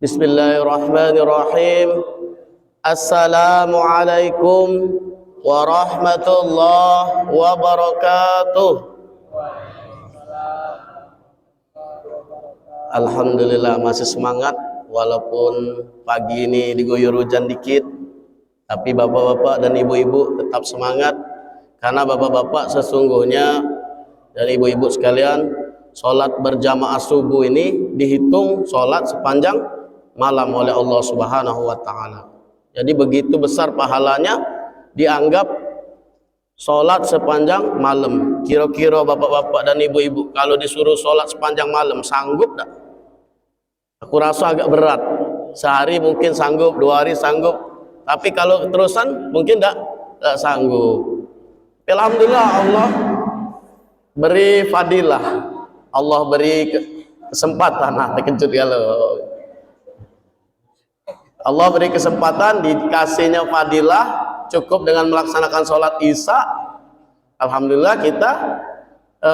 Bismillahirrahmanirrahim. Assalamualaikum warahmatullahi wabarakatuh. Alhamdulillah masih semangat walaupun pagi ini diguyur hujan dikit, tapi bapak-bapak dan ibu-ibu tetap semangat karena bapak-bapak sesungguhnya dan ibu-ibu sekalian, sholat berjamaah subuh ini dihitung sholat sepanjang malam oleh Allah Subhanahu wa ta'ala. Jadi begitu besar pahalanya dianggap sholat sepanjang malam. Kira-kira bapak-bapak dan ibu-ibu kalau disuruh sholat sepanjang malam sanggup tak? Aku rasa agak berat. Sehari mungkin sanggup, 2 hari sanggup, tapi kalau terusan mungkin tak sanggup. Alhamdulillah, Allah beri fadilah, Allah beri kesempatan. Nah, terkejut kalau Allah beri kesempatan, dikasihnya fadilah cukup dengan melaksanakan sholat isya. Alhamdulillah kita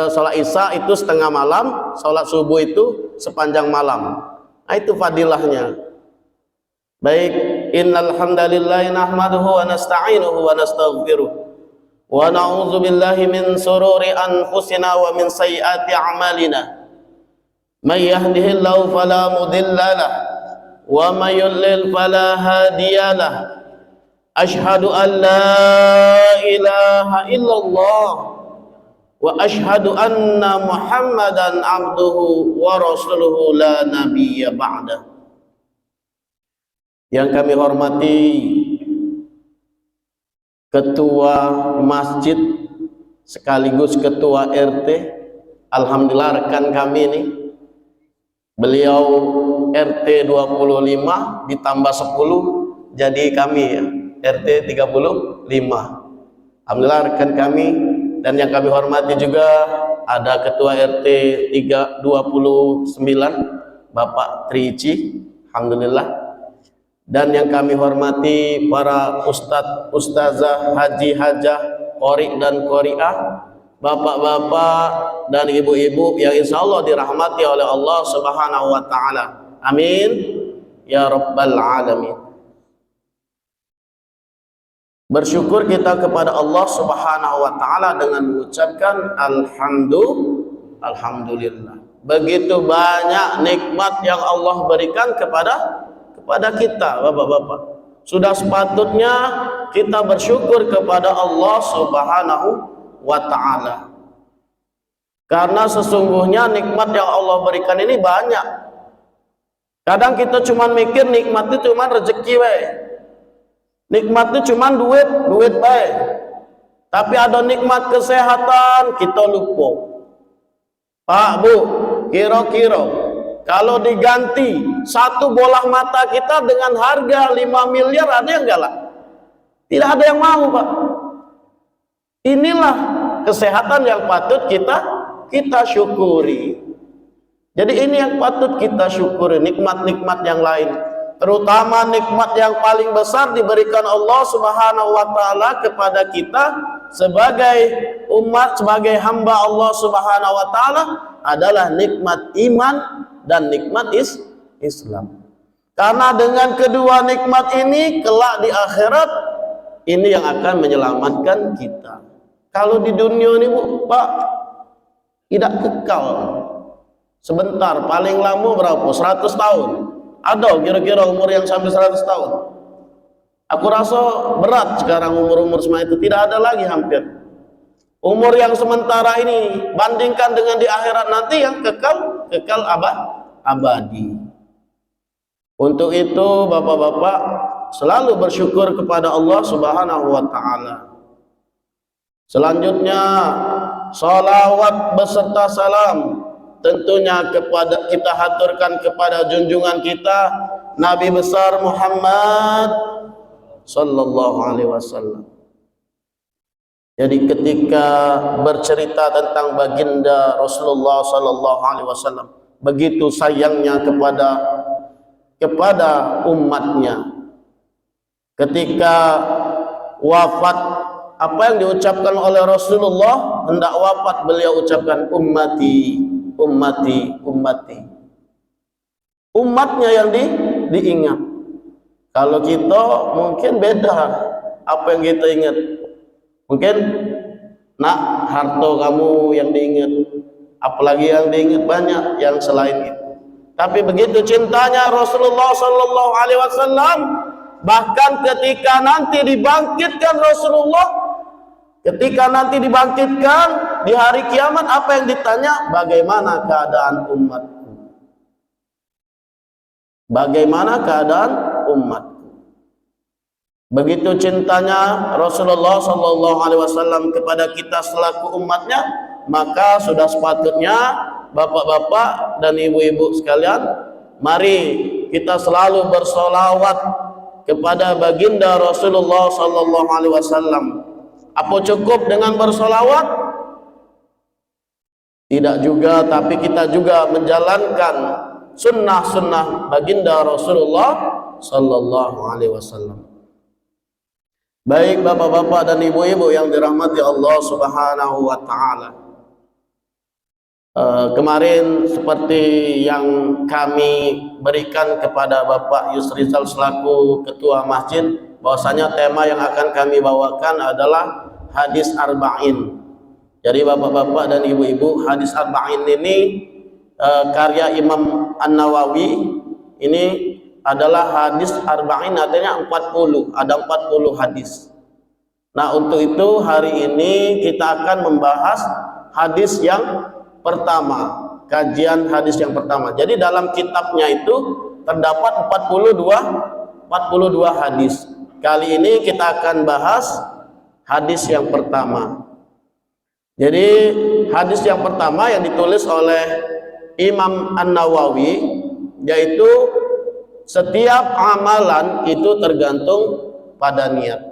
sholat isya itu setengah malam, sholat subuh itu sepanjang malam. Nah, itu fadilahnya. Baik, innal hamdalillahi nahmaduhu wa nasta'inuhu wa nastaghfiruh wa na'udzu billahi min sururi anfusina wa min sayyiati a'malina. May yahdihillahu fala mudilla lahu wa may yudlil fala hadiya lahu. Asyhadu an la ilaha illallah wa asyhadu anna Muhammadan abduhu wa rasuluhu la nabiyya ba'da. Yang kami hormati Ketua Masjid sekaligus Ketua RT, alhamdulillah rekan kami ini. Beliau RT 25 ditambah 10 jadi kami ya, RT 35. Alhamdulillah rekan kami. Dan yang kami hormati juga ada Ketua RT 29 Bapak Trici, alhamdulillah. Dan yang kami hormati para ustadz, ustazah, haji, hajah, qori dan qoriah, bapak-bapak dan ibu-ibu yang insya Allah dirahmati oleh Allah Subhanahu wa ta'ala. Amin ya rabbal alamin. Bersyukur kita kepada Allah Subhanahu wa ta'ala dengan mengucapkan alhamdulillah. Begitu banyak nikmat yang Allah berikan kepada kita, bapak-bapak. Sudah sepatutnya kita bersyukur kepada Allah Subhanahu wa ta'ala. Karena sesungguhnya nikmat yang Allah berikan ini banyak. Kadang kita cuma mikir nikmat itu cuma rezeki bae. Nikmat itu cuma duit baik. Tapi ada nikmat kesehatan kita lupa. Pak, Bu, kira-kira kalau diganti satu bola mata kita dengan harga 5 miliar ada yang galak? Tidak ada yang mau, Pak. Inilah kesehatan yang patut kita syukuri. Jadi ini yang patut kita syukuri, nikmat-nikmat yang lain. Terutama nikmat yang paling besar diberikan Allah Subhanahu wa ta'ala kepada kita sebagai umat, sebagai hamba Allah Subhanahu wa ta'ala adalah nikmat iman dan nikmat Islam. Karena dengan kedua nikmat ini kelak di akhirat ini yang akan menyelamatkan kita. Kalau di dunia ini, Bu, Pak, tidak kekal. Sebentar, paling lama berapa? 100 tahun. Ada kira-kira umur yang sampai 100 tahun. Aku rasa berat sekarang umur-umur semua itu. Tidak ada lagi hampir. Umur yang sementara ini bandingkan dengan di akhirat nanti yang kekal abadi. Untuk itu bapak-bapak selalu bersyukur kepada Allah Subhanahu wa ta'ala. Selanjutnya salawat beserta salam tentunya kita haturkan kepada junjungan kita Nabi besar Muhammad sallallahu alaihi wasallam. Jadi ketika bercerita tentang baginda Rasulullah sallallahu alaihi wasallam, begitu sayangnya kepada umatnya. Ketika wafat, apa yang diucapkan oleh Rasulullah hendak wafat, beliau ucapkan ummati, ummati, ummati. Umatnya yang diingat. Kalau kita mungkin beda apa yang kita ingat. Mungkin nak harta kamu yang diingat, apalagi yang diingat banyak yang selain itu. Tapi begitu cintanya Rasulullah sallallahu alaihi wasallam, bahkan ketika nanti dibangkitkan Rasulullah, ketika nanti dibangkitkan di hari kiamat, apa yang ditanya? Bagaimana keadaan umatku? Bagaimana keadaan umatku? Begitu cintanya Rasulullah sallallahu alaihi wasallam kepada kita selaku umatnya, maka sudah sepatutnya bapak-bapak dan ibu-ibu sekalian, mari kita selalu bersolawat kepada baginda Rasulullah sallallahu alaihi wasallam. Apa cukup dengan bersolawat? Tidak juga, tapi kita juga menjalankan sunnah-sunnah baginda Rasulullah sallallahu alaihi wasallam. Baik bapak-bapak dan ibu-ibu yang dirahmati Allah Subhanahu wa taala. Kemarin seperti yang kami berikan kepada Bapak Yusrizal selaku ketua masjid, bahwasanya tema yang akan kami bawakan adalah hadis arba'in. Jadi bapak-bapak dan ibu-ibu, hadis arba'in ini karya Imam An-Nawawi. Ini adalah hadis arba'in, artinya 40, ada 40 hadis. Nah, untuk itu hari ini kita akan membahas hadis yang pertama, kajian hadis yang pertama. Jadi dalam kitabnya itu terdapat 42 hadis. Kali ini kita akan bahas hadis yang pertama. Jadi hadis yang pertama yang ditulis oleh Imam An-Nawawi, yaitu setiap amalan itu tergantung pada niat.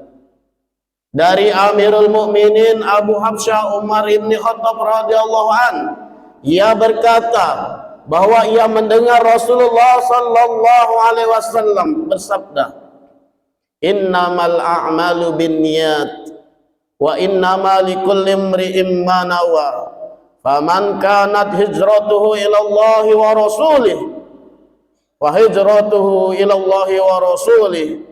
Dari Amirul Mukminin Abu Habsyah Umar ibn Khattab radhiyallahu an, ia berkata bahwa ia mendengar Rasulullah sallallahu alaihi wasallam bersabda, "Innamal a'malu binniyat wa innama likulli imri'in ma nawa. Faman kanat hijratuhu ila Allah wa rasulih wa hijratuhu ila Allah wa rasulih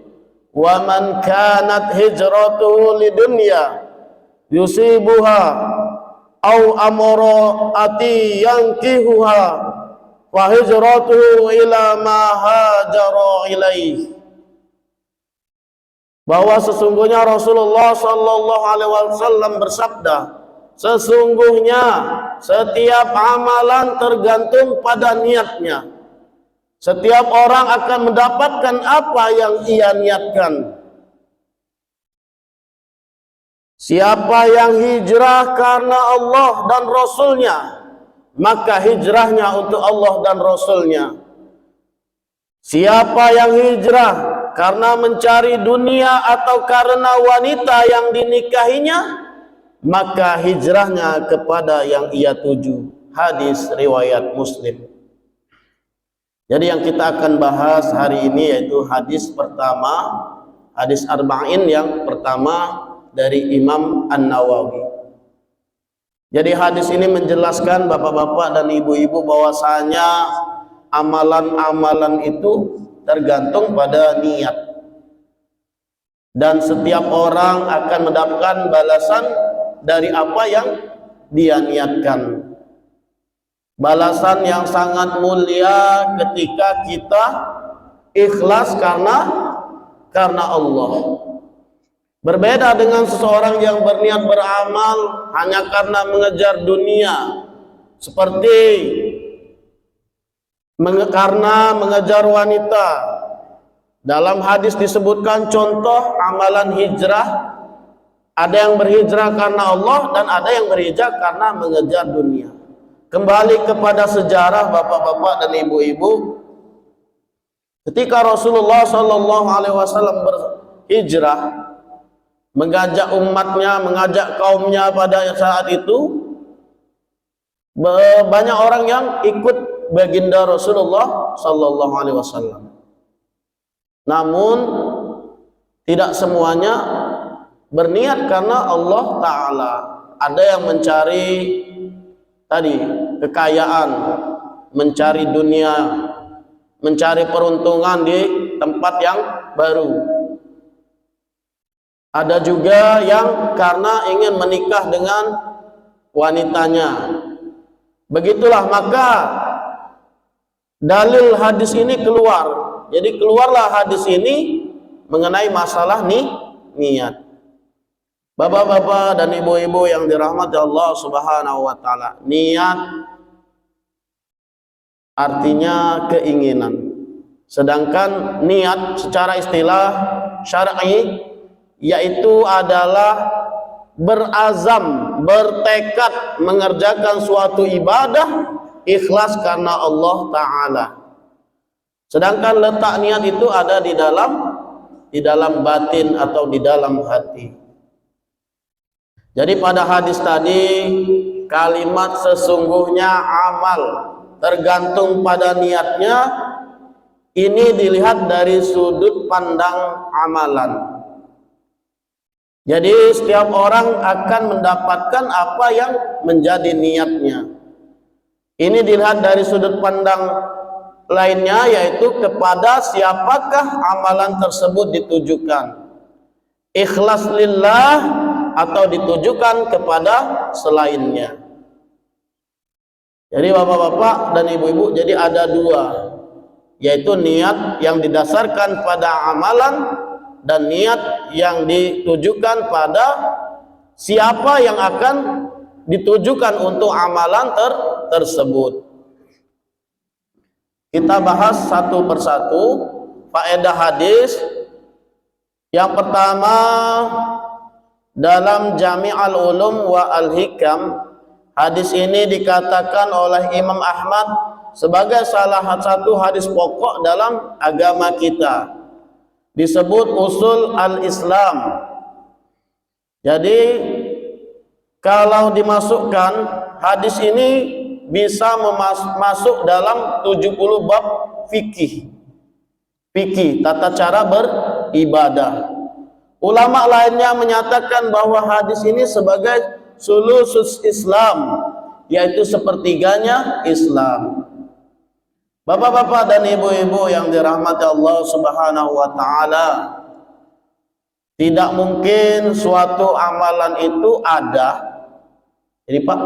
wa man kanat hijratuhu lidunya yusibuha aw amra'ati yankihuha wa hijratuhu ila ma hajara ilaih." Bahwa sesungguhnya Rasulullah sallallahu alaihi wasallam bersabda, sesungguhnya setiap amalan tergantung pada niatnya. Setiap orang akan mendapatkan apa yang ia niatkan. Siapa yang hijrah karena Allah dan Rasulnya, maka hijrahnya untuk Allah dan Rasulnya. Siapa yang hijrah karena mencari dunia atau karena wanita yang dinikahinya, maka hijrahnya kepada yang ia tuju. Hadis riwayat Muslim. Jadi yang kita akan bahas hari ini yaitu hadis pertama, hadis arba'in yang pertama dari Imam An-Nawawi. Jadi hadis ini menjelaskan bapak-bapak dan ibu-ibu bahwasanya amalan-amalan itu tergantung pada niat. Dan setiap orang akan mendapatkan balasan dari apa yang dia niatkan. Balasan yang sangat mulia ketika kita ikhlas karena Allah. Berbeda dengan seseorang yang berniat beramal hanya karena mengejar dunia, seperti karena mengejar wanita. Dalam hadis disebutkan contoh amalan hijrah, ada yang berhijrah karena Allah dan ada yang berhijrah karena mengejar dunia. Kembali kepada sejarah bapak-bapak dan ibu-ibu, ketika Rasulullah sallallahu alaihi wasallam berhijrah, mengajak umatnya, mengajak kaumnya pada saat itu, banyak orang yang ikut baginda Rasulullah sallallahu alaihi wasallam. Namun tidak semuanya berniat karena Allah Ta'ala. Ada yang mencari tadi kekayaan, mencari dunia, mencari peruntungan di tempat yang baru. Ada juga yang karena ingin menikah dengan wanitanya. Begitulah, maka dalil hadis ini keluar. Jadi keluarlah hadis ini mengenai masalah niat. Bapak-bapak dan ibu-ibu yang dirahmati Allah Subhanahu wa taala, niat artinya keinginan. Sedangkan niat secara istilah syar'i yaitu adalah berazam, bertekad mengerjakan suatu ibadah ikhlas karena Allah taala. Sedangkan letak niat itu ada di dalam batin atau di dalam hati. Jadi pada hadis tadi kalimat sesungguhnya amal tergantung pada niatnya, ini dilihat dari sudut pandang amalan. Jadi setiap orang akan mendapatkan apa yang menjadi niatnya. Ini dilihat dari sudut pandang lainnya, yaitu kepada siapakah amalan tersebut ditujukan. Ikhlas lillah atau ditujukan kepada selainnya. Jadi bapak-bapak dan ibu-ibu, jadi ada dua, yaitu niat yang didasarkan pada amalan dan niat yang ditujukan pada siapa yang akan ditujukan untuk amalan tersebut. Kita bahas satu persatu faedah hadis. Yang pertama, dalam Jami'ul Ulum wa Al-Hikam, hadis ini dikatakan oleh Imam Ahmad sebagai salah satu hadis pokok dalam agama kita. Disebut usul al-Islam. Jadi kalau dimasukkan hadis ini bisa masuk dalam 70 bab fikih. Fikih, tata cara beribadah. Ulama lainnya menyatakan bahwa hadis ini sebagai sulusus Islam, yaitu sepertiganya Islam. Bapak-bapak dan ibu-ibu yang dirahmati Allah Subhanahu wa taala, tidak mungkin suatu amalan itu ada. Jadi Pak,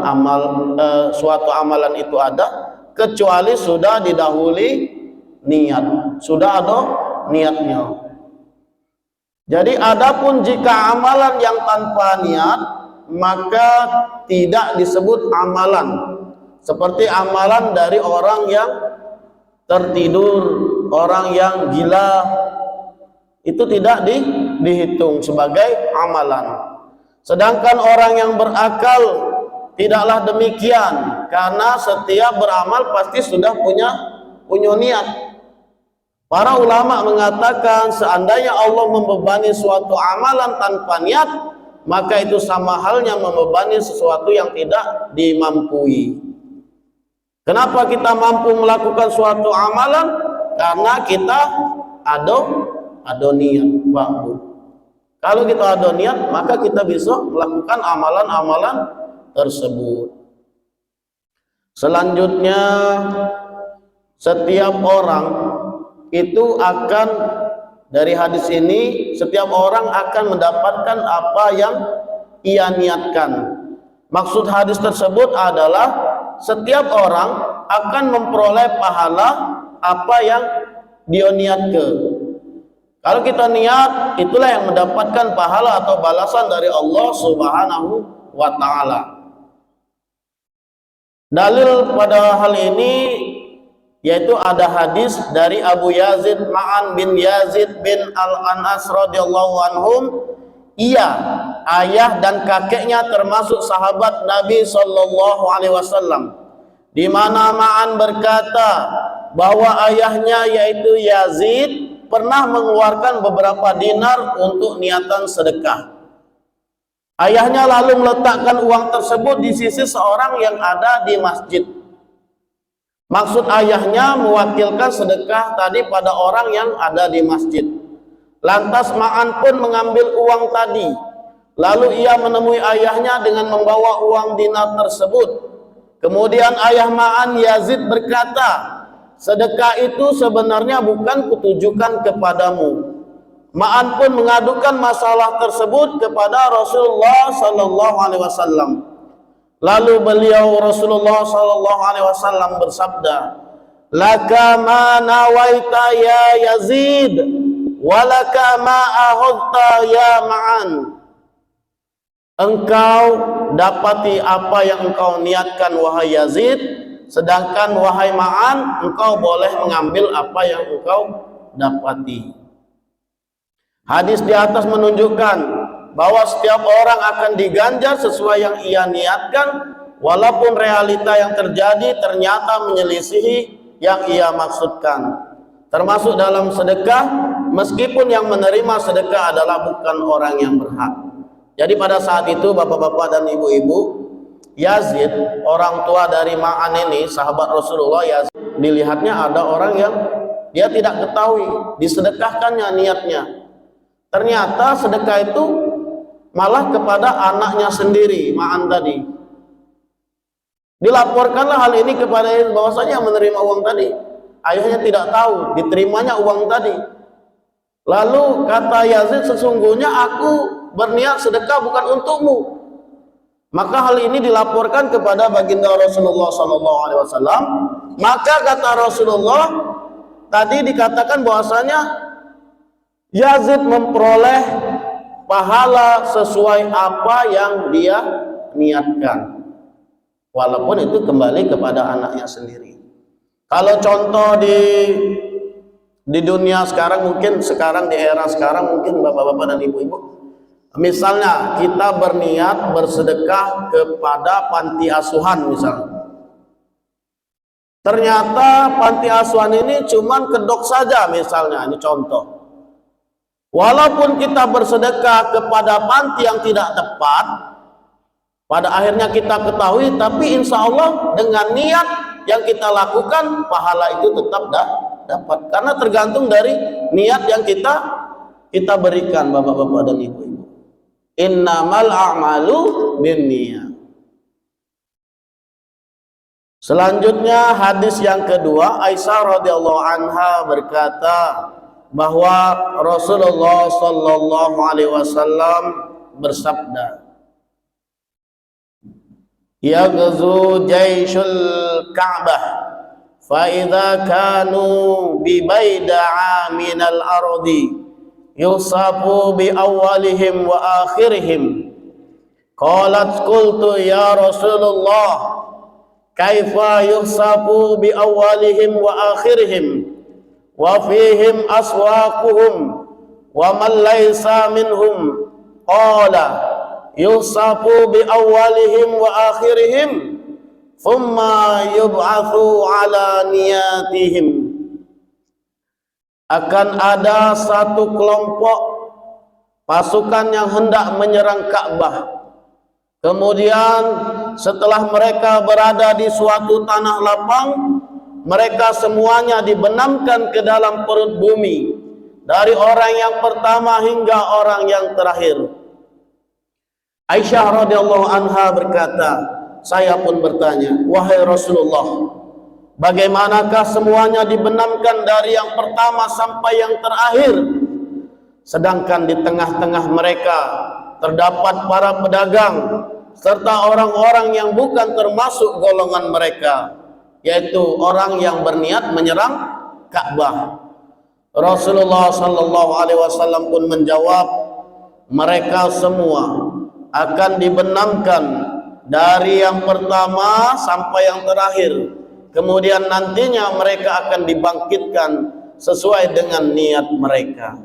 suatu amalan itu ada kecuali sudah didahului niat, sudah ada niatnya. Jadi adapun jika amalan yang tanpa niat, maka tidak disebut amalan. Seperti amalan dari orang yang tertidur, orang yang gila, itu tidak dihitung sebagai amalan. Sedangkan orang yang berakal tidaklah demikian, karena setiap beramal pasti sudah punya niat. Para ulama mengatakan seandainya Allah membebani suatu amalan tanpa niat, maka itu sama halnya membebani sesuatu yang tidak dimampui. Kenapa kita mampu melakukan suatu amalan? Karena kita ada niat, Pak Bu. Kalau kita ada niat, maka kita bisa melakukan amalan-amalan tersebut. Selanjutnya, setiap orang itu akan, dari hadis ini, setiap orang akan mendapatkan apa yang ia niatkan. Maksud hadis tersebut adalah setiap orang akan memperoleh pahala apa yang dia niatkan. Kalau kita niat, itulah yang mendapatkan pahala atau balasan dari Allah Subhanahu wa taala. Dalil pada hal ini yaitu ada hadis dari Abu Yazid Ma'an bin Yazid bin Al-Anas radhiyallahu anhum, ayah dan kakeknya termasuk sahabat Nabi sallallahu alaihi wasallam, di mana Ma'an berkata bahwa ayahnya yaitu Yazid pernah mengeluarkan beberapa dinar untuk niatan sedekah. Ayahnya lalu meletakkan uang tersebut di sisi seorang yang ada di masjid. Maksud ayahnya mewakilkan sedekah tadi pada orang yang ada di masjid. Lantas Ma'an pun mengambil uang tadi. Lalu ia menemui ayahnya dengan membawa uang dinar tersebut. Kemudian ayah Ma'an Yazid berkata, sedekah itu sebenarnya bukan kutujukan kepadamu. Ma'an pun mengadukan masalah tersebut kepada Rasulullah sallallahu alaihi wasallam. Lalu beliau Rasulullah sallallahu alaihi wasallam bersabda, "Laka ma nawaita ya Yazid, wa laka ma ahadta ya Ma'an." Engkau dapati apa yang engkau niatkan wahai Yazid, sedangkan wahai Ma'an engkau boleh mengambil apa yang engkau dapati. Hadis di atas menunjukkan bahwa setiap orang akan diganjar sesuai yang ia niatkan, walaupun realita yang terjadi ternyata menyelisihi yang ia maksudkan. Termasuk dalam sedekah, meskipun yang menerima sedekah adalah bukan orang yang berhak. Jadi pada saat itu bapak-bapak dan ibu-ibu, Yazid, orang tua dari Ma'an ini, sahabat Rasulullah, Yazid, dilihatnya ada orang yang dia tidak ketahui disedekahkannya niatnya. Ternyata sedekah itu malah kepada anaknya sendiri, Ma'an tadi. Dilaporkanlah hal ini kepada Yazid bahwasanya menerima uang tadi. Ayahnya tidak tahu diterimanya uang tadi. Lalu kata Yazid, sesungguhnya aku berniat sedekah bukan untukmu. Maka hal ini dilaporkan kepada baginda Rasulullah SAW. Maka kata Rasulullah, tadi dikatakan bahwasanya Yazid memperoleh pahala sesuai apa yang dia niatkan, walaupun itu kembali kepada anaknya sendiri. Kalau contoh di dunia sekarang, mungkin sekarang di era sekarang, mungkin bapak-bapak dan ibu-ibu, misalnya kita berniat bersedekah kepada panti asuhan misalnya. Ternyata panti asuhan ini cuman kedok saja misalnya, ini contoh. Walaupun kita bersedekah kepada panti yang tidak tepat, pada akhirnya kita ketahui, tapi insya Allah dengan niat yang kita lakukan, pahala itu tetap dapat. Karena tergantung dari niat yang kita berikan, bapak-bapak dan ibu-ibu. Innamal a'malu binniyat. Selanjutnya hadis yang kedua, Aisyah radhiyallahu anha berkata bahwa Rasulullah sallallahu alaihi wasallam bersabda, "Yaghzu jaisyul Ka'bah fa idza kanu bi baida'a minal ardi yusafu bi awwalihim wa akhirihim." Qalat qultu ya Rasulullah, kaifa yusafu bi awwalihim wa akhirihim wa fihim aswaquhum wa man laysa minhum? Qala yusafu bi awwalihim wa akhirihim thumma yub'atsu ala niyatihim. Akan ada satu kelompok pasukan yang hendak menyerang Ka'bah. Kemudian setelah mereka berada di suatu tanah lapang, mereka semuanya dibenamkan ke dalam perut bumi, dari orang yang pertama hingga orang yang terakhir. Aisyah radhiyallahu anha berkata, saya pun bertanya, wahai Rasulullah, bagaimanakah semuanya dibenamkan dari yang pertama sampai yang terakhir, sedangkan di tengah-tengah mereka terdapat para pedagang serta orang-orang yang bukan termasuk golongan mereka, yaitu orang yang berniat menyerang Ka'bah. Rasulullah sallallahu alaihi wasallam pun menjawab, mereka semua akan dibenamkan dari yang pertama sampai yang terakhir. Kemudian nantinya mereka akan dibangkitkan sesuai dengan niat mereka.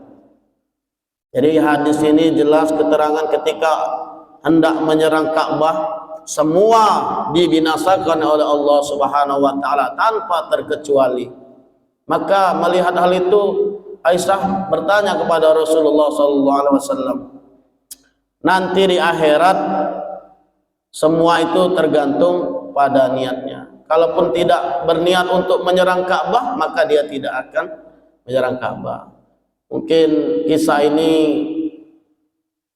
Jadi hadis ini jelas keterangan ketika hendak menyerang Ka'bah, semua dibinasakan oleh Allah Subhanahu wa taala tanpa terkecuali. Maka melihat hal itu, Aisyah bertanya kepada Rasulullah sallallahu alaihi wasallam, nanti di akhirat semua itu tergantung pada niatnya. Kalaupun tidak berniat untuk menyerang Ka'bah, maka dia tidak akan menyerang Ka'bah. Mungkin kisah ini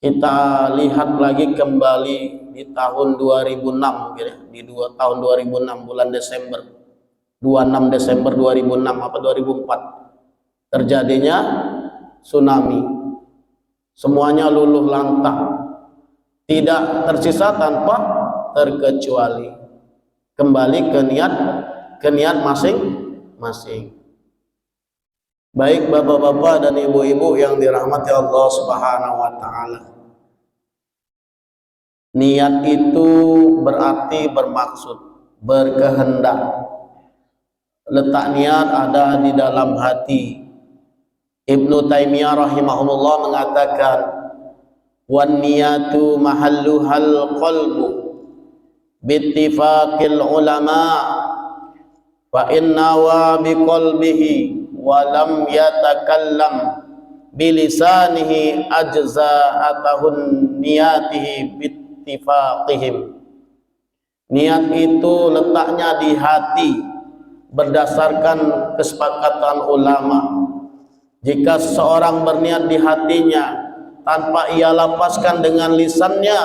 kita lihat lagi kembali di tahun 2006, mungkin ya, tahun 2006 bulan Desember. 26 Desember 2006 apa 2004 terjadinya tsunami. Semuanya luluh lantang, tidak tersisa tanpa terkecuali. Kembali ke niat masing-masing. Baik bapak-bapak dan ibu-ibu yang dirahmati Allah Subhanahu wa taala. Niat itu berarti bermaksud, berkehendak. Letak niat ada di dalam hati. Ibnu Taimiyah rahimahullah mengatakan, wan niyatu mahalluhal qalbu bittifaqil ulama fa inna wa biqalbihi wa lam yatakallam bilisanihi ajza'atahun niyatihi bittifaqihim. Niat itu letaknya di hati berdasarkan kesepakatan ulama. Jika seseorang berniat di hatinya tanpa ia lapaskan dengan lisannya,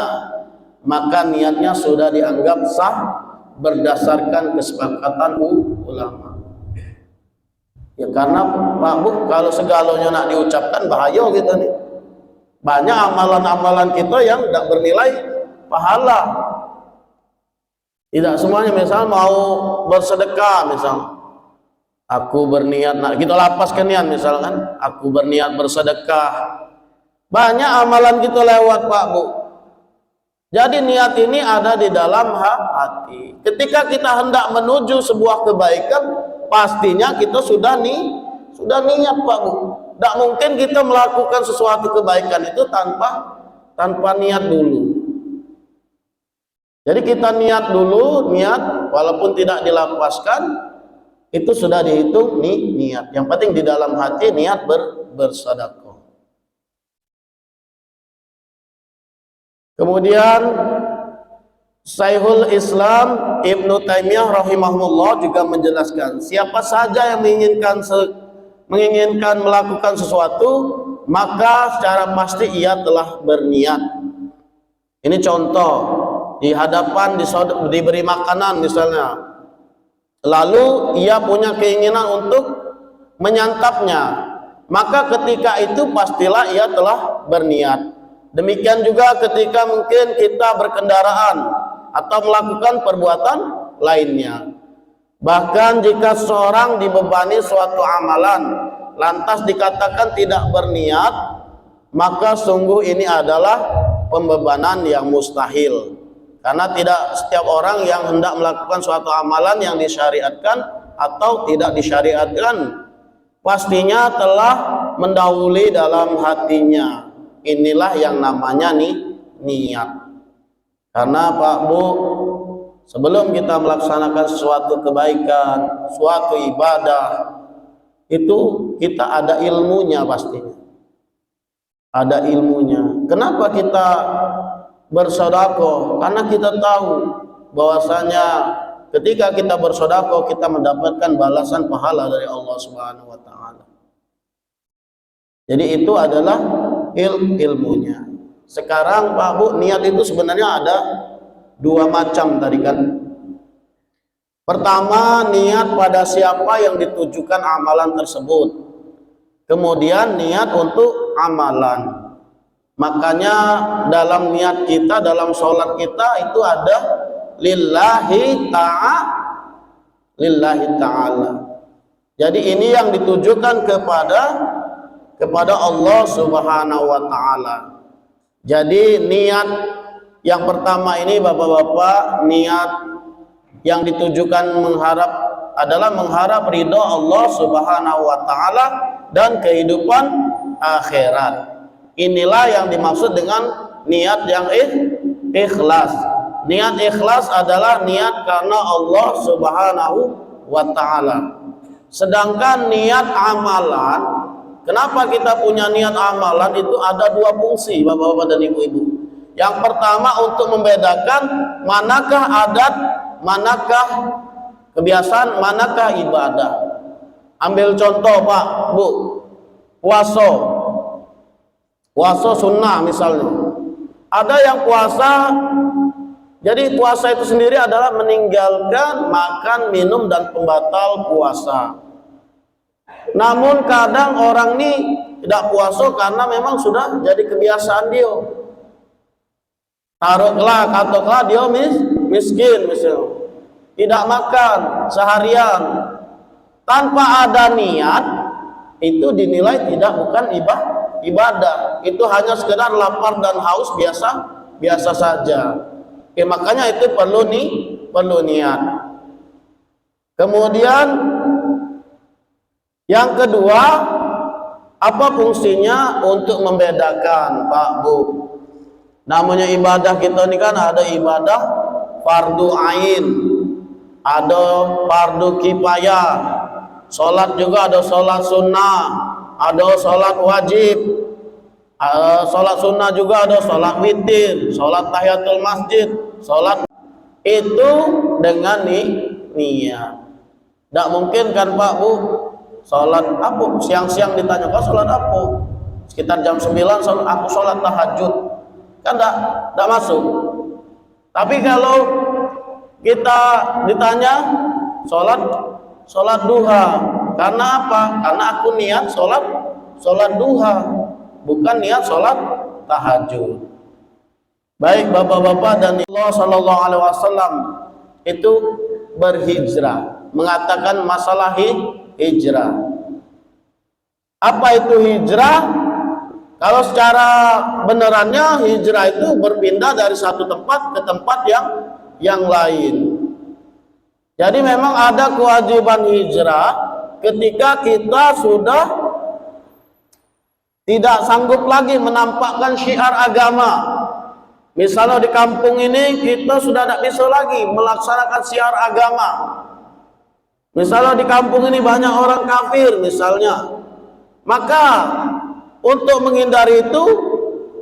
maka niatnya sudah dianggap sah berdasarkan kesepakatan ulama. Ya karena Pak Bu, kalau segalanya nak diucapkan bahaya gitu nih. Banyak amalan-amalan kita yang tidak bernilai pahala. Tidak semuanya, misal mau bersedekah, misal aku berniat, nah kita lapaskan niat misalkan, aku berniat bersedekah. Banyak amalan kita lewat Pak Bu. Jadi niat ini ada di dalam hati. Ketika kita hendak menuju sebuah kebaikan, pastinya kita sudah niat Pak Bu. Tidak mungkin kita melakukan sesuatu kebaikan itu tanpa niat dulu. Jadi kita niat dulu, niat walaupun tidak dilapaskan, itu sudah dihitung niat. Yang penting di dalam hati niat bersedekah. Kemudian Syekhul Islam Ibnu Taimiyah rahimahullah juga menjelaskan, siapa saja yang menginginkan melakukan sesuatu, maka secara pasti ia telah berniat. Ini contoh, di hadapan diberi makanan misalnya, lalu ia punya keinginan untuk menyantapnya, maka ketika itu pastilah ia telah berniat. Demikian juga ketika mungkin kita berkendaraan atau melakukan perbuatan lainnya. Bahkan jika seorang dibebani suatu amalan lantas dikatakan tidak berniat, maka sungguh ini adalah pembebanan yang mustahil. Karena tidak setiap orang yang hendak melakukan suatu amalan yang disyariatkan atau tidak disyariatkan, pastinya telah mendahului dalam hatinya. Inilah yang namanya niat. Karena Pak Bu, sebelum kita melaksanakan suatu kebaikan, suatu ibadah, itu kita ada ilmunya pastinya. Ada ilmunya. Kenapa kita bersedekah? Karena kita tahu bahwasanya ketika kita bersedekah kita mendapatkan balasan pahala dari Allah Subhanahu wa taala. Jadi itu adalah ilmunya. Sekarang Pak Bu, niat itu sebenarnya ada dua macam tadi kan. Pertama, niat pada siapa yang ditujukan amalan tersebut. Kemudian niat untuk amalan. Makanya dalam niat kita, dalam sholat kita itu ada lillahi ta'ala. Jadi ini yang ditujukan kepada Allah Subhanahu wa taala. Jadi niat yang pertama ini Bapak-bapak, niat yang ditujukan mengharap ridho Allah Subhanahu wa taala dan kehidupan akhirat. Inilah yang dimaksud dengan niat yang ikhlas. Niat ikhlas adalah niat karena Allah Subhanahu wa taala. Sedangkan niat amalan, kenapa kita punya niat amalan itu ada dua fungsi Bapak-bapak dan Ibu-ibu. Yang pertama untuk membedakan manakah adat, manakah kebiasaan, manakah ibadah. Ambil contoh Pak, Bu, puasa sunnah misalnya. Ada yang puasa Jadi puasa itu sendiri adalah meninggalkan makan, minum, dan pembatal puasa. Namun kadang orang ini tidak puasa karena memang sudah jadi kebiasaan dia. Taruhlah, katakanlah dia miskin misalnya, tidak makan seharian tanpa ada niat, itu dinilai bukan ibadah. Itu hanya sekedar lapar dan haus biasa saja. Makanya itu perlu niat. Kemudian yang kedua, apa fungsinya untuk membedakan, Pak Bu? Namanya ibadah kita ini kan ada ibadah fardu ain, ada fardu kifayah. Sholat juga ada sholat sunnah, ada sholat wajib. Sholat sunnah juga ada sholat witir, sholat tahiyatul masjid, sholat itu dengan niat. Tidak mungkin kan Pak Bu, sholat apa? Siang-siang ditanya, kau sholat apa? Sekitar jam 9 aku sholat tahajud. Kan tidak masuk. Tapi kalau kita ditanya sholat duha, karena apa? Karena aku niat sholat duha, bukan niat sholat tahajud. Baik bapak-bapak, dan Allah Shallallahu Alaihi Wasallam itu berhijrah, mengatakan masalah hijrah. Apa itu hijrah? Kalau secara benerannya hijrah itu berpindah dari satu tempat ke tempat yang lain. Jadi memang ada kewajiban hijrah ketika kita sudah tidak sanggup lagi menampakkan syiar agama. Misalnya di kampung ini kita sudah tidak bisa lagi melaksanakan syiar agama. Misalnya di kampung ini banyak orang kafir misalnya. Maka untuk menghindari itu,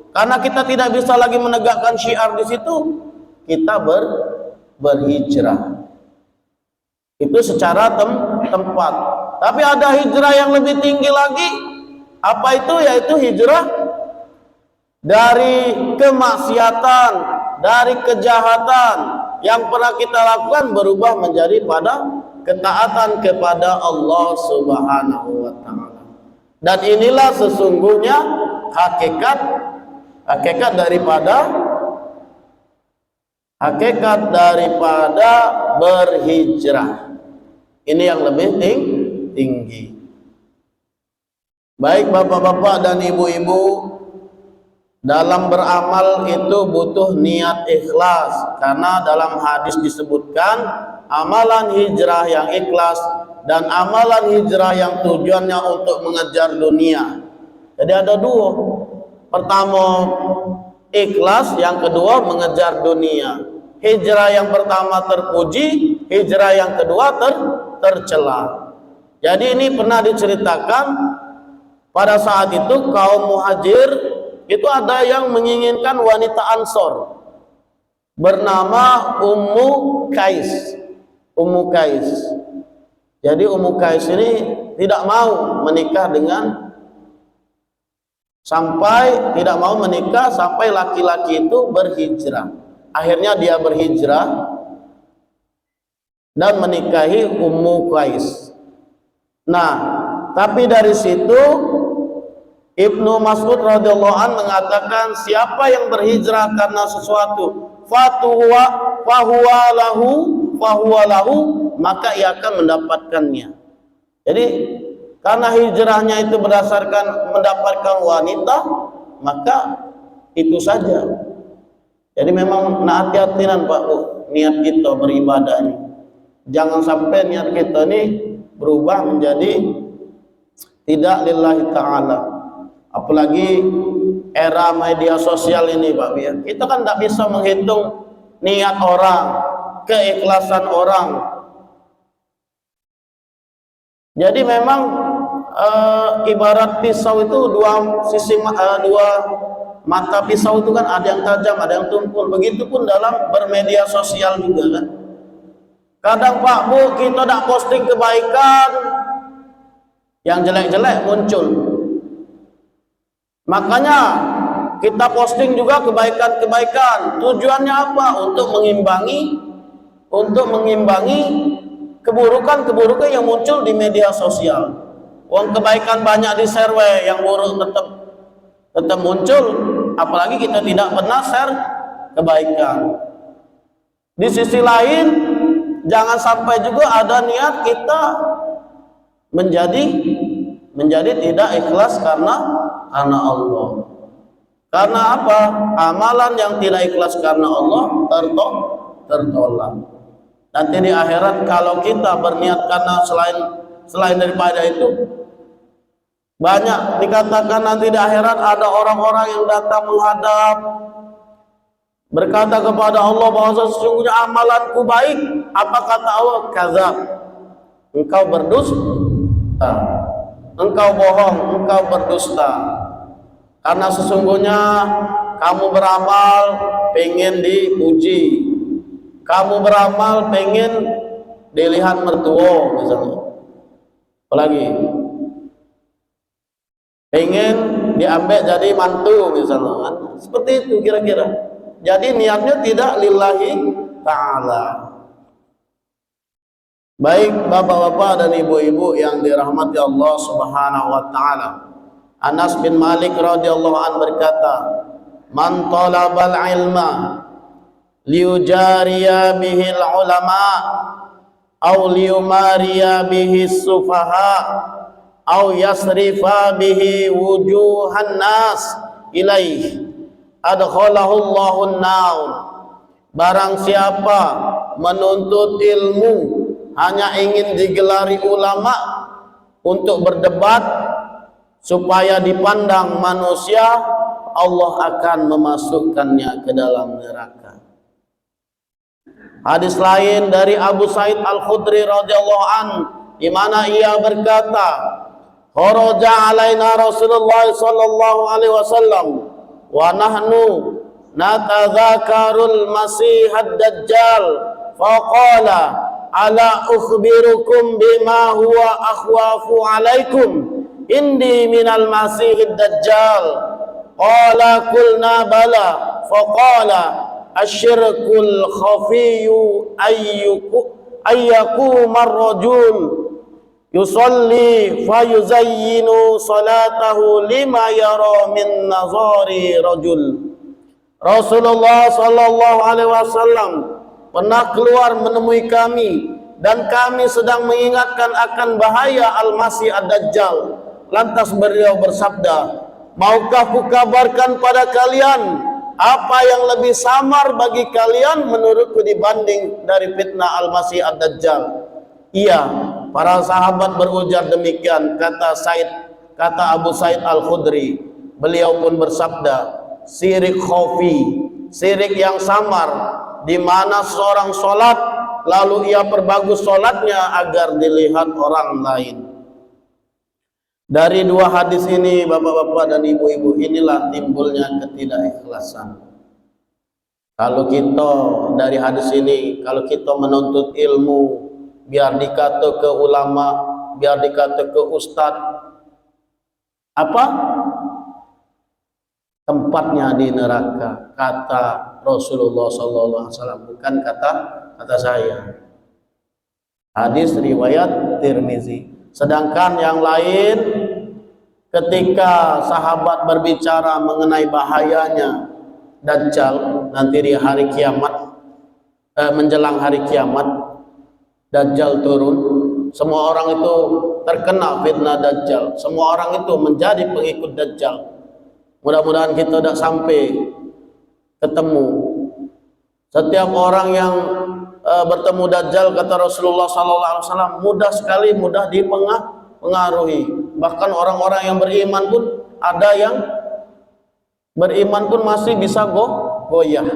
karena kita tidak bisa lagi menegakkan syiar di situ, kita berhijrah. Itu secara tempat. Tapi ada hijrah yang lebih tinggi lagi. Apa itu? Yaitu hijrah dari kemaksiatan, dari kejahatan yang pernah kita lakukan berubah menjadi pada ketaatan kepada Allah Subhanahu wa Ta'ala. Dan inilah sesungguhnya hakikat daripada berhijrah. Ini yang lebih tinggi. Baik bapak-bapak dan ibu-ibu, dalam beramal itu butuh niat ikhlas, karena dalam hadis disebutkan amalan hijrah yang ikhlas dan amalan hijrah yang tujuannya untuk mengejar dunia. Jadi ada dua. Pertama ikhlas, yang kedua mengejar dunia. Hijrah yang pertama terpuji, hijrah yang kedua tercela. Jadi ini pernah diceritakan pada saat itu kaum muhajir itu ada yang menginginkan wanita Ansor bernama Ummu Qais. Jadi Ummu Qais ini tidak mau menikah sampai laki-laki itu berhijrah. Akhirnya dia berhijrah dan menikahi Ummu Qais. Nah, tapi dari situ Ibnu Mas'ud radhiyallahu an mengatakan, siapa yang berhijrah karena sesuatu, fahuwa lahu, maka ia akan mendapatkannya. Jadi karena hijrahnya itu berdasarkan mendapatkan wanita, maka itu saja. Jadi memang hati-hatian Pak Bu, niat kita beribadah ini. Jangan sampai niat kita ini berubah menjadi tidak lillahi ta'ala. Apalagi era media sosial ini Pak Bu. Kita kan tidak bisa menghitung niat orang, keikhlasan orang. Jadi memang ibarat pisau itu dua mata pisau itu kan ada yang tajam, ada yang tumpul. Begitupun dalam bermedia sosial juga kan. Kadang Pak Bu kita tidak posting kebaikan, yang jelek-jelek muncul. Makanya kita posting juga kebaikan-kebaikan. Tujuannya apa? Untuk mengimbangi keburukan-keburukan yang muncul di media sosial. Uang kebaikan banyak di-share, yang buruk tetap muncul. Apalagi kita tidak pernah share kebaikan. Di sisi lain, jangan sampai juga ada niat kita menjadi tidak ikhlas karena Allah. Karena apa? Amalan yang tidak ikhlas karena Allah tertolak. Nanti di akhirat kalau kita berniat karena selain daripada itu, banyak dikatakan nanti di akhirat ada orang-orang yang datang menghadap berkata kepada Allah bahwa sesungguhnya amalanku baik. Apa kata Allah? Kadzab. Engkau berdusta. Engkau bohong, engkau berdusta. Karena sesungguhnya kamu beramal pengen dipuji. Kamu beramal pengen dilihat mertua misalnya. Apalagi pengen diambil jadi mantu misalnya. Seperti itu kira-kira. Jadi niatnya tidak lillahi ta'ala. Baik bapak-bapak dan ibu-ibu yang dirahmati Allah Subhanahu wa taala. Anas bin Malik radhiyallahu an berkata, "Man talabal ilma liyujariya bihil ulama aw liyumariya bihi sufaha aw yasrifa bihi wujuhan nas ilaih adkhalahu Allahun naun." Barang siapa menuntut ilmu hanya ingin digelari ulama untuk berdebat supaya dipandang manusia, Allah akan memasukkannya ke dalam neraka. Hadis lain dari Abu Sa'id Al-Khudri radhiyallahu an, di mana ia berkata, "Kharaja alaina Rasulullah sallallahu alaihi wasallam wa nahnu natadzakarul Masih ad-Dajjal faqala ala ukhbirukum bima huwa akhwafu alaikum indi minal Masih ad-Dajjal." Qala qulna bala faqala asyirkul khafiyyu ayyakuma ar-rajul yusalli fayuzayyinu salatahu lima yara min nazari rajul. Rasulullah sallallahu alaihi wasallam pernah keluar menemui kami dan kami sedang mengingatkan akan bahaya Al-Masih ad-Dajjal. Lantas beliau bersabda, "Maukah kukabarkan pada kalian apa yang lebih samar bagi kalian menurutku dibanding dari fitnah Al-Masih ad-Dajjal?" Iya, para sahabat berujar demikian. Kata Abu Sa'id Al-Khudri, beliau pun bersabda, syirik khafi, syirik yang samar, di mana seorang sholat lalu ia perbagus sholatnya agar dilihat orang lain. Dari dua hadis ini, bapak-bapak dan ibu-ibu, inilah timbulnya ketidakikhlasan. Kalau kita dari hadis ini, kalau kita menuntut ilmu, biar dikata ke ulama, biar dikata ke ustadz, apa? Tempatnya di neraka, kata Rasulullah SAW, bukan kata saya. Hadis riwayat Tirmizi. Sedangkan yang lain, ketika sahabat berbicara mengenai bahayanya Dajjal nanti di hari kiamat, menjelang hari kiamat Dajjal turun, semua orang itu terkena fitnah Dajjal, semua orang itu menjadi pengikut Dajjal. Mudah-mudahan kita tidak sampai ketemu. Setiap orang yang bertemu Dajjal, kata Rasulullah SAW, mudah dipengaruhi. Bahkan orang-orang yang beriman pun, ada yang beriman pun masih bisa goyah.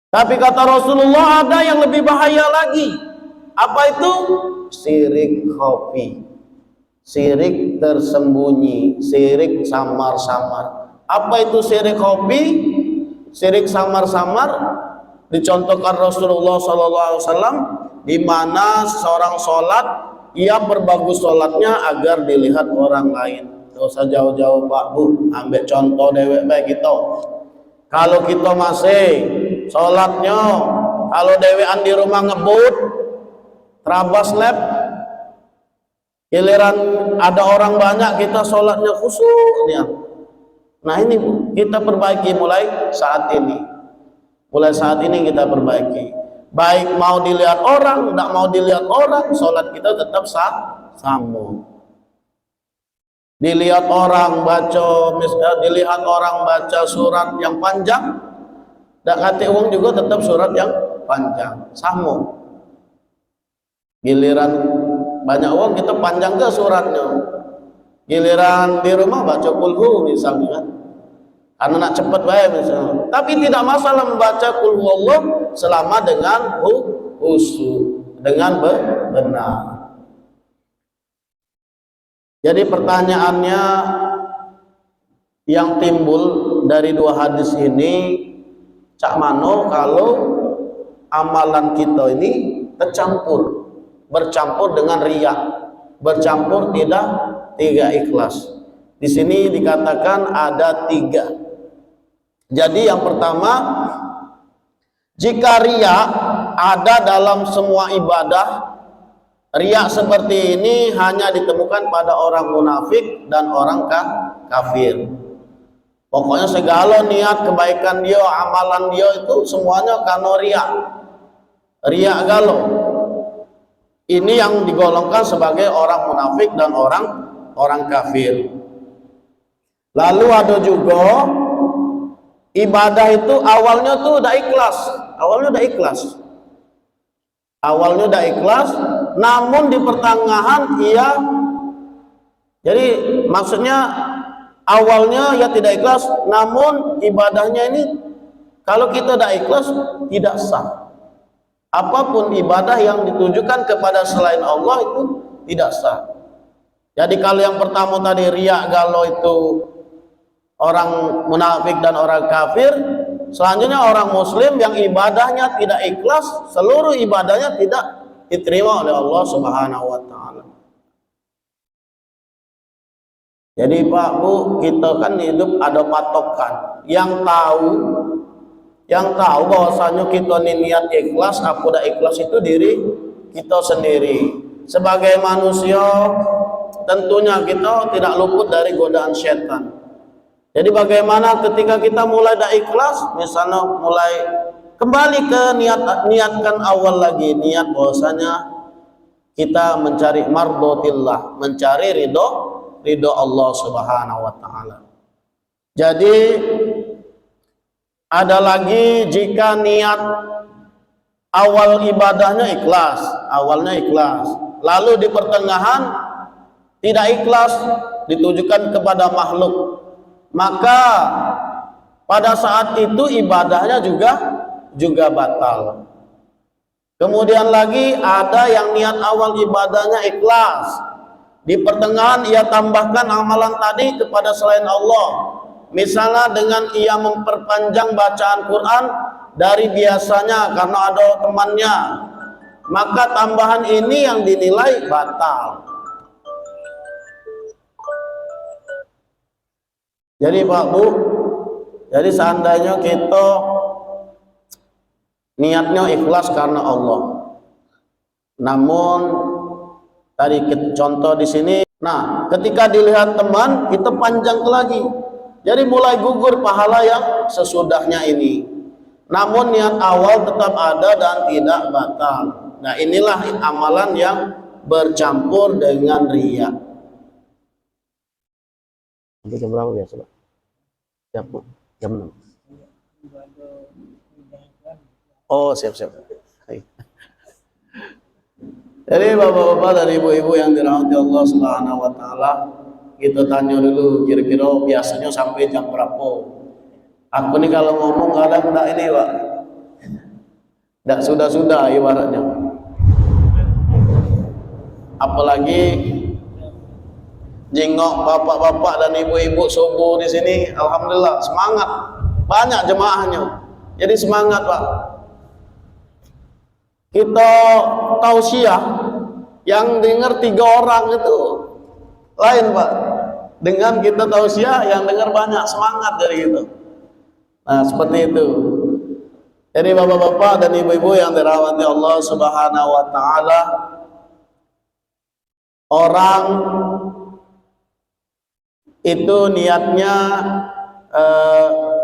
Tapi kata Rasulullah, ada yang lebih bahaya lagi. Apa itu? Syirik khafi, syirik tersembunyi, syirik samar-samar. Apa itu syirik khafi? Syirik samar-samar dicontohkan Rasulullah SAW, di mana seorang sholat ia perbagus sholatnya agar dilihat orang lain. usah jauh-jauh Pak Bu, ambil contoh dewek baik kita. Kalau kita masih sholatnya, kalau dewean di rumah ngebut, terabas lab, giliran ada orang banyak kita sholatnya khusyuk ya. Nah ini Bu, kita perbaiki mulai saat ini. Mulai saat ini kita perbaiki. Baik mau dilihat orang, tidak mau dilihat orang, sholat kita tetap sama. Dilihat orang baca, dilihat orang baca surat yang panjang, dan kata uang juga tetap surat yang panjang, sama. Giliran banyak uang kita panjang ke suratnya. Giliran di rumah baca kulhu misalnya kan. Karena nak cepat baik misalnya. Tapi tidak masalah membaca qul huwallah selama dengan khusyuk, dengan benar. Jadi pertanyaannya yang timbul dari dua hadis ini, cak mano kalau amalan kita ini bercampur dengan riya, bercampur tidak ikhlas. Di sini dikatakan ada 3. Jadi yang pertama, jika riya ada dalam semua ibadah, riya seperti ini hanya ditemukan pada orang munafik dan orang kafir. Pokoknya segala niat kebaikan dia, amalan dia itu semuanya karena riya. Riya galau. Ini yang digolongkan sebagai orang munafik dan orang kafir. Lalu ada juga ibadah itu awalnya tuh udah ikhlas, awalnya udah ikhlas, namun di pertengahan jadi maksudnya awalnya ya tidak ikhlas, namun ibadahnya ini kalau kita udah ikhlas tidak sah. Apapun ibadah yang ditujukan kepada selain Allah itu tidak sah. Jadi kalau yang pertama tadi riya galau itu orang munafik dan orang kafir, selanjutnya orang muslim yang ibadahnya tidak ikhlas, seluruh ibadahnya tidak diterima oleh Allah Subhanahu wa taala. Jadi Pak Bu, kita kan hidup ada patokan. Yang tahu bahwasanya kita niat ikhlas, apa dah ikhlas itu diri kita sendiri. Sebagai manusia, tentunya kita tidak luput dari godaan setan. Jadi bagaimana ketika kita mulai dah ikhlas, misalnya mulai kembali ke niatkan awal lagi, niat bahwasanya kita mencari mardotillah, mencari ridho Allah Subhanahu wa taala. Jadi ada lagi jika niat awal ibadahnya ikhlas, awalnya ikhlas, lalu di pertengahan tidak ikhlas, ditujukan kepada makhluk, maka pada saat itu ibadahnya juga batal. Kemudian lagi ada yang niat awal ibadahnya ikhlas, di pertengahan ia tambahkan amalan tadi kepada selain Allah. Misalnya dengan ia memperpanjang bacaan Quran dari biasanya karena ada temannya, maka tambahan ini yang dinilai batal. Jadi Pak Bu, jadi seandainya kita niatnya ikhlas karena Allah, namun tadi contoh di sini, nah ketika dilihat teman kita panjang lagi, jadi mulai gugur pahala yang sesudahnya ini. Namun niat awal tetap ada dan tidak batal. Nah inilah amalan yang bercampur dengan riya. Nanti jam berapa biasa Pak? Jam 6. Oh siap. Jadi bapak-bapak dan ibu-ibu yang dirahmati Allah Subhanahu wa taala, kita tanya dulu kira-kira biasanya sampai jam berapa. Aku nih kalau ngomong kadang enggak ini Pak, enggak sudah ibaratnya. Apalagi jengok bapak-bapak dan ibu-ibu subuh di sini, alhamdulillah semangat, banyak jemaahnya. Jadi semangat Pak. Kita tausiah yang dengar 3 orang itu lain Pak. Dengan kita tausiah yang dengar banyak, semangat dari itu. Nah, seperti itu. Jadi bapak-bapak dan ibu-ibu yang dirahmati Allah Subhanahu wa taala, orang itu niatnya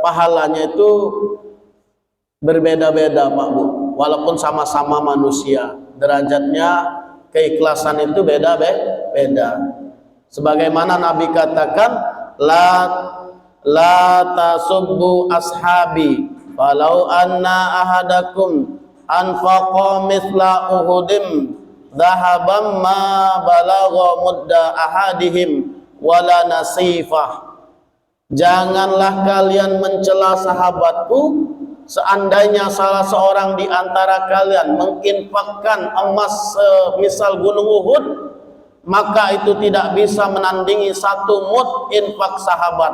pahalanya itu berbeda-beda Pak Bu. Walaupun sama-sama manusia, derajatnya keikhlasan itu beda-beda. Sebagaimana Nabi katakan, la tasubbu ashabi walau anna ahadakum anfaqa mithla uhudim dhahaban ma balagha mudda ahadihim wala nasifah. Janganlah kalian mencela sahabatku, seandainya salah seorang di antara kalian menginfakkan emas semisal gunung Uhud, maka itu tidak bisa menandingi satu mud infak sahabat,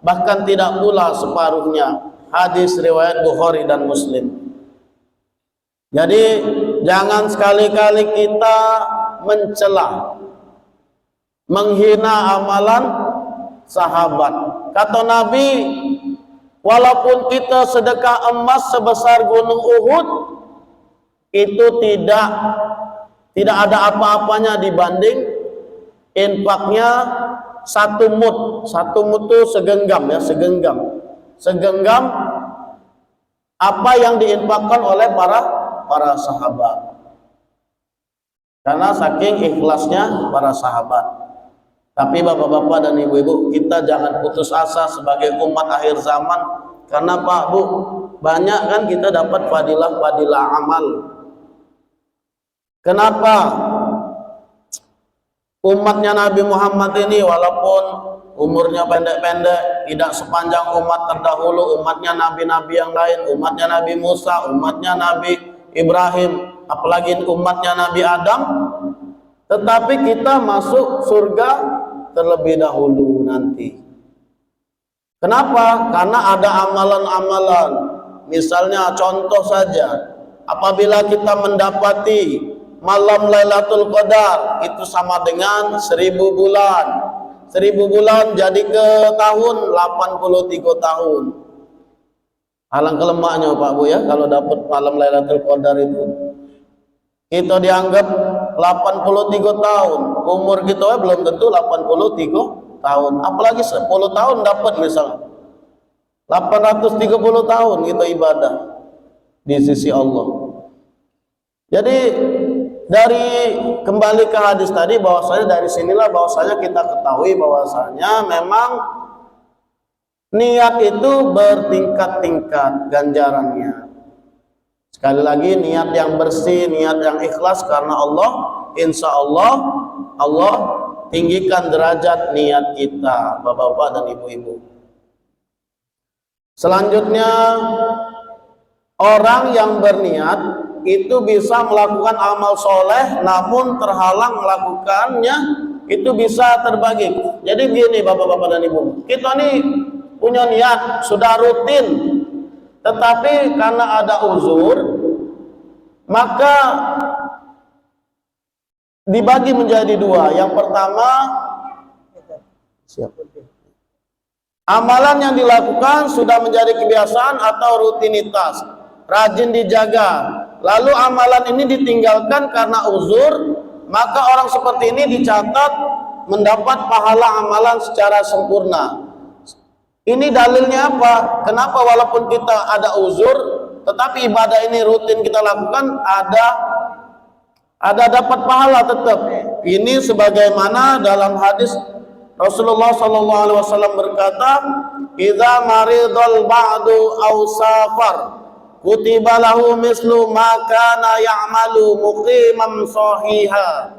bahkan tidak pula separuhnya. Hadis riwayat Bukhari dan Muslim. Jadi jangan sekali-kali kita mencela, menghina amalan sahabat. Kata Nabi, walaupun kita sedekah emas sebesar gunung Uhud, itu tidak ada apa-apanya dibanding infaknya satu mud. Satu mud itu segenggam ya, segenggam apa yang diinfakkan oleh para sahabat. Karena saking ikhlasnya para sahabat. Tapi bapak-bapak dan ibu-ibu, kita jangan putus asa sebagai umat akhir zaman. Karena Pak Bu, banyak kan kita dapat fadilah amal. Kenapa? Umatnya Nabi Muhammad ini walaupun umurnya pendek-pendek, tidak sepanjang umat terdahulu, umatnya nabi-nabi yang lain, umatnya Nabi Musa, umatnya Nabi Ibrahim, apalagi umatnya Nabi Adam, tetapi kita masuk surga terlebih dahulu nanti. Kenapa? Karena ada amalan-amalan. Misalnya contoh saja, apabila kita mendapati malam Lailatul Qadar, itu sama dengan 1000 bulan. 1000 bulan jadi ke tahun 83 tahun. Alangkah lemahnya Pak Bu ya, kalau dapat malam Lailatul Qadar itu. Kita dianggap 83 tahun. Umur kita belum tentu 83 tahun. Apalagi 10 tahun dapat misalnya. 830 tahun kita ibadah di sisi Allah. Jadi dari kembali ke hadis tadi, bahwasanya dari sinilah bahwasanya kita ketahui bahwasanya memang niat itu bertingkat-tingkat ganjarannya. Sekali lagi, niat yang bersih, niat yang ikhlas karena Allah, insya Allah Allah tinggikan derajat niat kita, bapak-bapak dan ibu-ibu. Selanjutnya, orang yang berniat itu bisa melakukan amal soleh, namun terhalang melakukannya, itu bisa terbagi. Jadi begini bapak-bapak dan ibu, kita nih punya niat, sudah rutin, tetapi karena ada uzur, maka dibagi menjadi dua. Yang pertama, amalan yang dilakukan sudah menjadi kebiasaan atau rutinitas, rajin dijaga. Lalu amalan ini ditinggalkan karena uzur, maka orang seperti ini dicatat mendapat pahala amalan secara sempurna. Ini dalilnya apa? Kenapa walaupun kita ada uzur, tetapi ibadah ini rutin kita lakukan, ada dapat pahala tetap. Ini sebagaimana dalam hadis Rasulullah SAW berkata, "Idza maridul ba'du aw safar, kutiba lahu mislu ma kana ya'malu muqiman sahiha."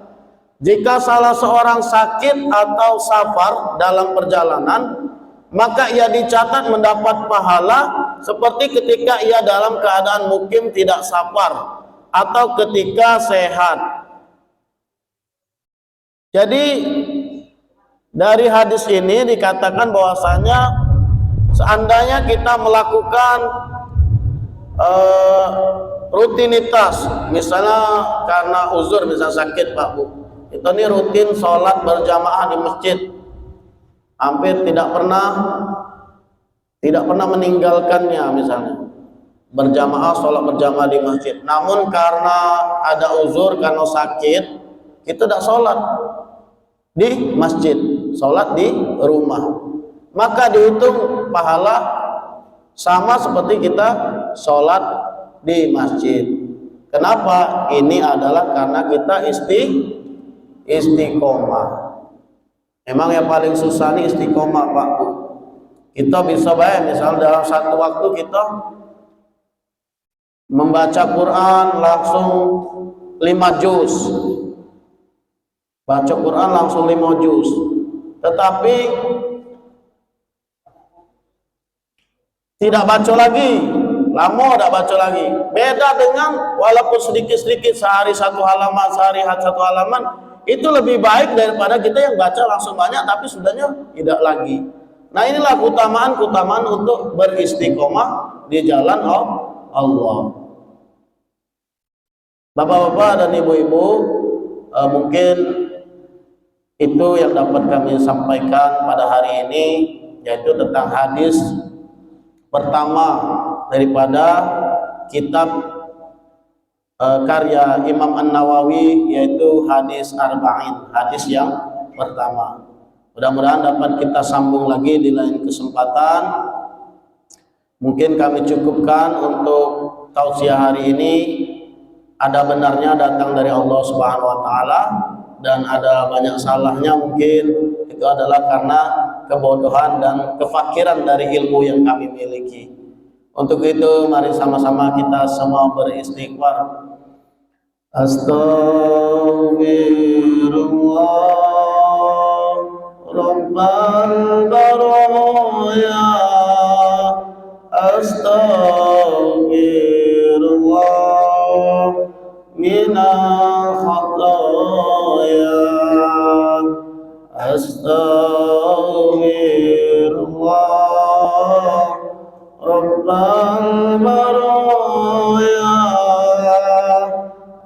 Jika salah seorang sakit atau safar dalam perjalanan, maka ia dicatat mendapat pahala seperti ketika ia dalam keadaan mukim tidak safar atau ketika sehat. Jadi dari hadis ini dikatakan bahwasanya seandainya kita melakukan rutinitas, misalnya karena uzur, misalnya sakit Pak Bu, kita ini rutin sholat berjamaah di masjid, hampir tidak pernah meninggalkannya, misalnya berjamaah, sholat berjamaah di masjid. Namun karena ada uzur, karena sakit, kita tidak sholat di masjid, sholat di rumah, maka dihitung pahala sama seperti kita sholat di masjid. Kenapa? Ini adalah karena kita istiqomah. Emang yang paling susah nih istiqomah, Pak Bu. Kita bisa bayar, misal dalam satu waktu kita membaca Quran langsung 5 juz. Baca Quran langsung 5 juz. Tetapi tidak baca lagi, lama tidak baca lagi. Beda dengan walaupun sedikit-sedikit, sehari 1 halaman, sehari 1 halaman, itu lebih baik daripada kita yang baca langsung banyak tapi sudahnya tidak lagi. Nah, inilah keutamaan untuk beristiqomah di jalan Allah. Bapak-bapak dan ibu-ibu, mungkin itu yang dapat kami sampaikan pada hari ini, yaitu tentang hadis pertama daripada kitab karya Imam An-Nawawi, yaitu hadis Arba'in, hadis yang pertama. Mudah-mudahan dapat kita sambung lagi di lain kesempatan. Mungkin kami cukupkan untuk tausiah hari ini. Ada benarnya datang dari Allah Subhanahu wa taala, dan ada banyak salahnya mungkin itu adalah karena kebodohan dan kefakiran dari ilmu yang kami miliki. Untuk itu mari sama-sama kita semua beristighfar. Astaghfirullah Rabbal baraya, astaghfirullah minal khataya, astaghfirullah Rabbal baraya,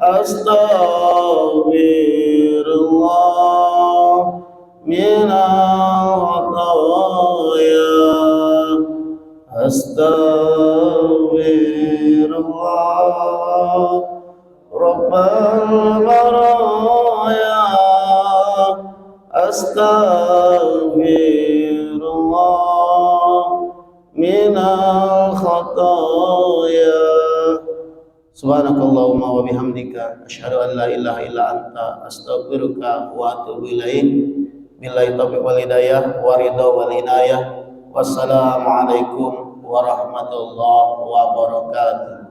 astaghfirullah minal khataya, astaghfirullah Rabbal baraya, astaghfirullah minal khataya. Subhanakallahumma wa bihamdika asyhadu an la ilaha illa anta astaghfiruka wa atubu ilaik. Billahi taufiq wal hidayah wa ridha wal inayah. Wassalamualaikum warahmatullahi wabarakatuh.